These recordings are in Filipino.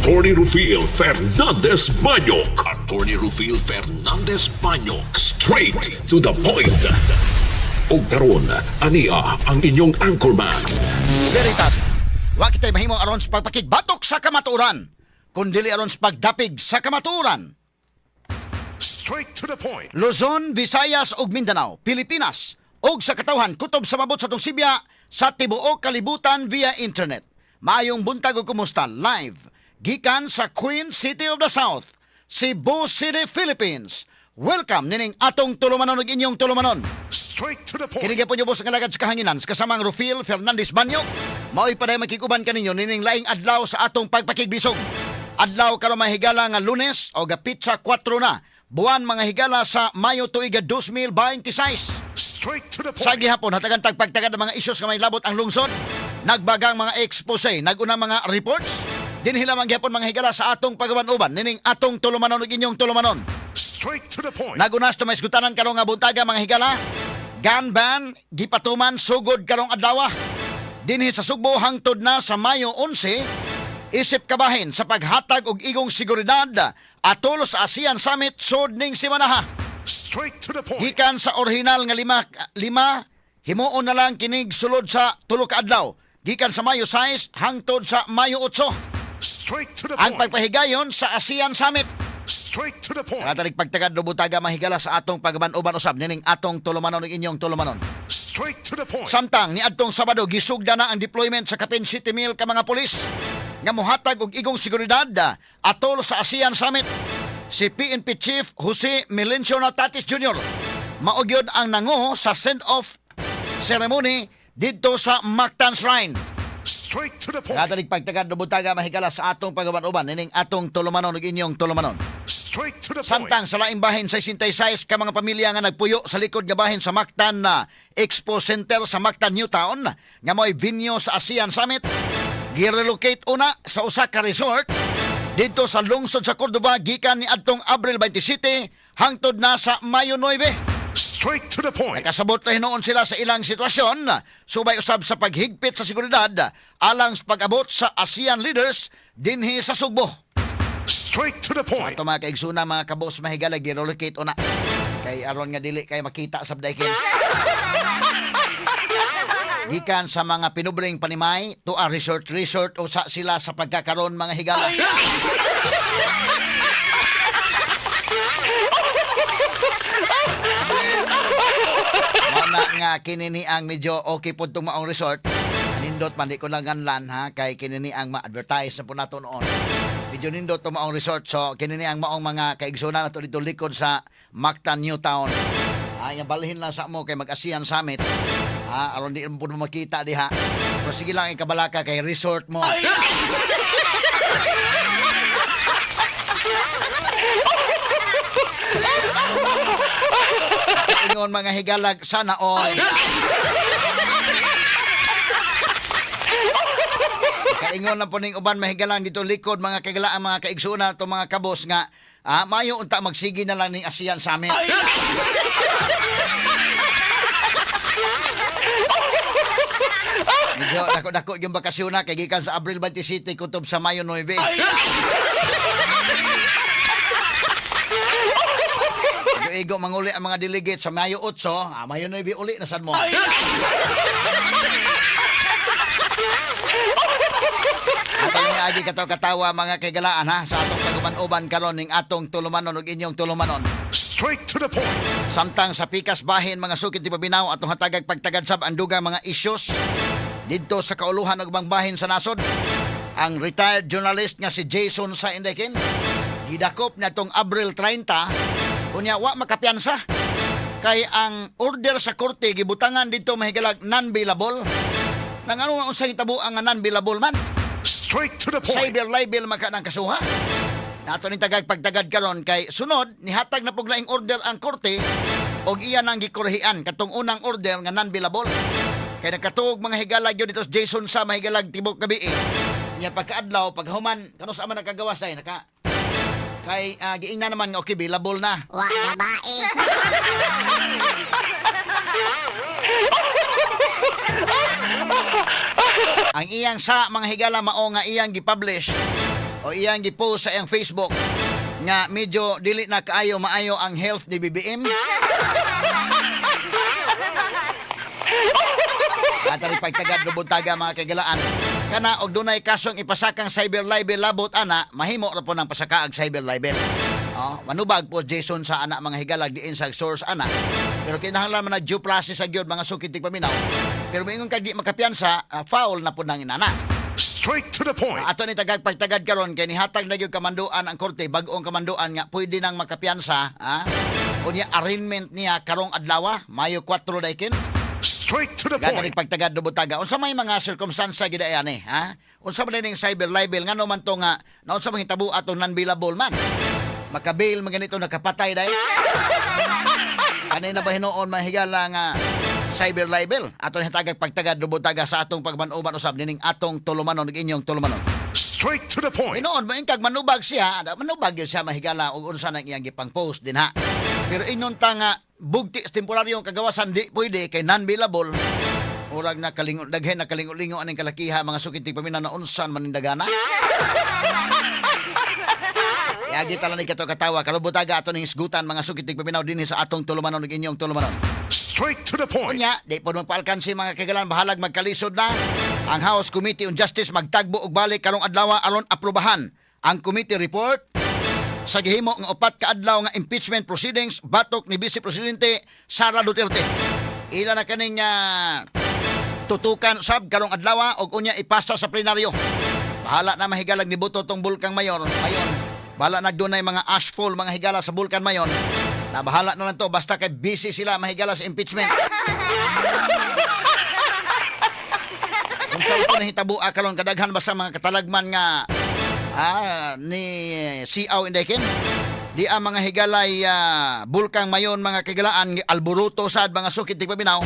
Attorney Rufil Fernandez Banyok. Attorney Rufil Fernandez Banyok. Straight to the point. O karon, ania ang inyong anchorman. Veritas, wa kita'y mahimong aron sa pagpakigbatok sa kamaturan, kundili aron sa pagdapig sa kamaturan. Straight to the point. Luzon, Visayas ug Mindanao, Pilipinas, ug sa katawhan kutob sa mabot sa tong Sibya sa tibuok kalibutan via internet. Maayong buntag ug kumusta live gikan sa Queen City of the South, Cebu City, Philippines. Welcome nining atong tulumanon ug inyong tulumanon. Straight to the point. Kini gyapon boss nga lagad sa kahanginan sa kasamang Rufil Fernandez Banyok. Mao'y paday makikuban kaninyo nining laing adlaw sa atong pagpakigbisog. Adlaw karon mahigala nga Lunes o gapitsa 4 na. Buwan mga higala sa Mayo tuig 2026. Straight to the Sa point. gihapon hatagan tagpagtagad ang mga isyos nga may labot ang lungsod. Nagbagang mga expose, naguna mga reports. Dinhi lamang gihapon mga higala sa atong pagaban-uban nining atong tulumanon ug inyong tulumanon. Straight to the point. Nagunas to may isgutanan karong nga buntaga mga higala. Gun ban gipatuman sugod karong adlaw. Dinhi sa Sugbo hangtod na sa Mayo 11. Isip kabahin sa paghatag og igong seguridad atol sa ASEAN Summit sud ning simanaha. Straight to the point. Gikan sa orihinal nga lima himuon na lang kinig sulod sa tulo ka adlaw. Gikan sa Mayo 6 hangtod sa Mayo 8. Straight to the Ang point. pagpahigayon sa ASEAN Summit. Straight to the point. Katalig pagtagad do butaga mahigala sa atong pagaban-uban usab nining atong tulumanon ug inyong tulumanon. Straight to the point. Samtang ni adtong Sabado gisugda na ang deployment sa kapin City Mill ka mga pulis nga mohatag og igong seguridad atol sa ASEAN Summit. Si PNP Chief Jose Melencio Natatis Jr. mao gyud ang nangu sa send-off ceremony didto sa Mactan Shrine. Straight to the point. Katalig pagtagad do butaga mahigala sa atong pagaban-uban nining atong tulumanon ug inyong tulumanon. Straight to the point. Samtang sa laing bahin sa 66 ka mga pamilya nga nagpuyo sa likod nga bahin sa Mactan na Expo Center sa Mactan Newtown nga mo'y venue sa ASEAN Summit, girelocate una sa usa ka resort dito sa lungsod sa Cordoba gikan ni adtong Abril 27 hangtod na sa Mayo 9. Straight to the point. Nakasabot na hinoon sila sa ilang sitwasyon, subay usab sa paghigpit sa seguridad alang sa pag-abot sa ASEAN leaders dinhi sa Sugbo. Straight to the point. Ato mga kaigsuna mga kabos mahigala girelocate una kay aron nga dili kay makita sa daykin. Gikan sa mga pinubling panimay to a resort usa sila sa pagkakaroon mga higala. Mana nga kinini ang medyo okay po itong maong resort. Nindot man di ko lang ganlan ha kay kinini ang ma-advertise na po nato noon. Medyo nindot itong maong resort so kinini ang maong mga kaigsuna na to dito likod sa Mactan Newtown. Ay balhin lang sa mo kay mag-ASEAN Summit. Aron di mo makita diha. Pero sige lang ikabalaka kay resort mo. Ingon mga higalag sana all. Kaingon lang po ning uban mahigalang dito likod mga kagalaan mga kaigsuna to mga kabos nga mayo unta magsigi na lang ning ASEAN Summit. Medyo dako-dako yung bakasyon na kay gikan sa Abril 27 kutob sa Mayo 9. Igo manguli ang mga delegate sa Mayo 8, Mayo 9 uli na sad mo. At ang agi katawa mga kaigalaan ha sa atong pagaban-uban karon ning atong tulumanon ug inyong tulumanon. Straight to the point. Samtang sa pikas bahin mga sukit ti Babinaw atong hatagag pagtagad sab ang dugang mga issues didto sa kauluhan ug bahin sa nasod. Ang retired journalist nga si Jason sa Indekin gidakop na tong Abril 30 unya wa makapiyansa kay ang order sa korte gibutangan didto mahigalag non-bailable. Nang ano unsay hitabo ang non-bailable man? Straight to the point. Cyber libel maka ng kasuha. Nato ni tagag pagtagad karon kay sunod nihatag na puglaing order ang korte og iya nang gikorhian katong unang order nga non-bailable. Kay nakatuog mga higala gyud dito Jason sa mahigalag tibok gabi. Nya pagkaadlaw paghuman kano sa man nakagawas ay naka kay giingna naman nga okay bailable na. Wa babae. Ang iyang sa mga higala mao nga iyang gipublish o iyang gipost sa iyang Facebook nga medyo dili na kaayo maayo ang health ni BBM. At ang pagtagad lubuntaga mga kagalaan kana og dunay kasong ipasakang cyber libel labot ana mahimo ra po ng pasakaag cyber libel. Manubag po Jason sa ana mga higalag diin sa source ana. Pero kinahanglan man na due process sa gyud mga sukitig paminaw. Pero moingon kag di makapiyansa, foul na po nang inana. Straight to the point. Ato ni tagag pagtagad karon kay nihatag na gyud kamanduan ang korte bag-ong kamanduan nga pwede nang makapiyansa, unya arraignment niya karong adlaw, Mayo 4 daykin. Straight to the Gagaling point. pagtagad lubutaga. Unsa may mga circumstansa gid ani, Unsa man ning cyber libel ngano man to nga naunsa man hitabo atong non-billable man. Makabail man ganito nakapatay day. Kanina ba hinuon mahigala nga cyber libel aton hitagag pagtagad lubutaga sa atong pagmanuban usab nining atong tulumanon ug inyong tulumanon. Straight to the point. Hinuon mo kag manubag siya, manubag yun siya mahigala ug unsa nang iyang gipang post din ha. Pero inyon ta nga bugti sa temporaryong kagawasan di pwede kay non-billable. Urag na kalingon daghan na kalingo-lingo aning kalakiha mga sukitig paminaw na unsan man nindagana. Kaya kita lang ni kato katawa kalubutaga ato ning isgutan mga sukitig paminaw dinhi sa atong tulumanon ug inyong tulumanon. Straight to the point. Unya, di po magpaalkansi mga kagalan bahalag magkalisod na ang House Committee on Justice magtagbo og balik karong adlaw aron aprobahan ang committee report sa gihimo nga upat ka adlaw nga impeachment proceedings batok ni Vice Presidente Sara Duterte. Ila na kaning tutukan sab karong adlaw og unya ipasa sa plenaryo. Bahala na mahigalag ni buto tong Bulkang Mayon. Bahala na dunay mga ashfall mga higala sa Bulkan Mayon. Na bahala na lang to basta kay busy sila mahigala sa impeachment. Kung sa ito nahitabo karon kadaghan basta mga katalagman nga ni Siaw Indekin. Di ang mga higalay Bulkang Mayon mga kagalaan alburuto sad mga sukit tig pabinaw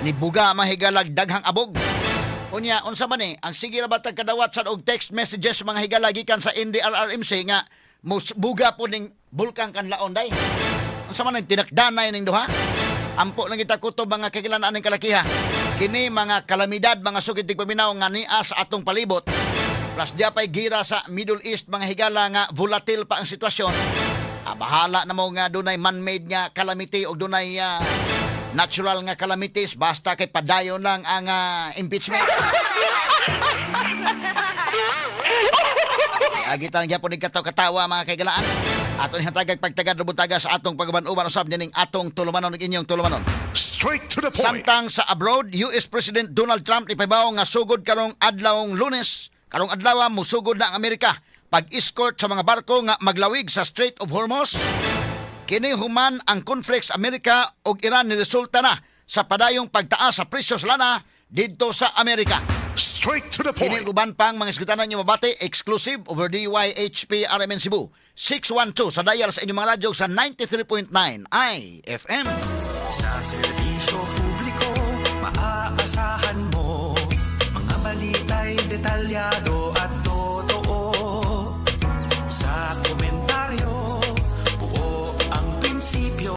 ni buga mahigalag daghang abog. Unya unsa man ang sige ra batag kadawat sad og text messages mga higala gikan sa NDRRMC nga buga po ning bulkang kanlaon day. Unsa man ang tinakdanay ning duha? Ampo lang kita kutob mga kagilan aning kalakiha. Kini mga kalamidad mga sukit tig pabinaw nga niya sa atong palibot. Plus diya pa'y gira sa Middle East mga higala nga volatile pa ang sitwasyon. Bahala na mo nga dunay man-made nga calamity o dunay natural nga calamities basta kay padayon lang ang impeachment. Agitan gyapon ni katawa mga kaigalaan. Aton hatagag pagtagad lubutaga sa atong pagbanuban usab dining atong tulumanon ug inyong tulumanon. Straight to the point. Samtang sa abroad, US President Donald Trump ipahibaw nga sugod karong adlawng Lunes, karong adlaw musugod na ang Amerika pag-escort sa mga barko nga maglawig sa Strait of Hormuz. Kini human ang conflict sa Amerika ug Iran ni resulta na sa padayong pagtaas sa presyo sa lana didto sa Amerika. Straight to the Kini point. uban pang mga isgutanan niyo mabati exclusive over DYHP RMN Cebu 612 sa dial sa inyong mga radyo sa 93.9 IFM. Sa serbisyo publiko, maaasahan mo mga balita'y detalyado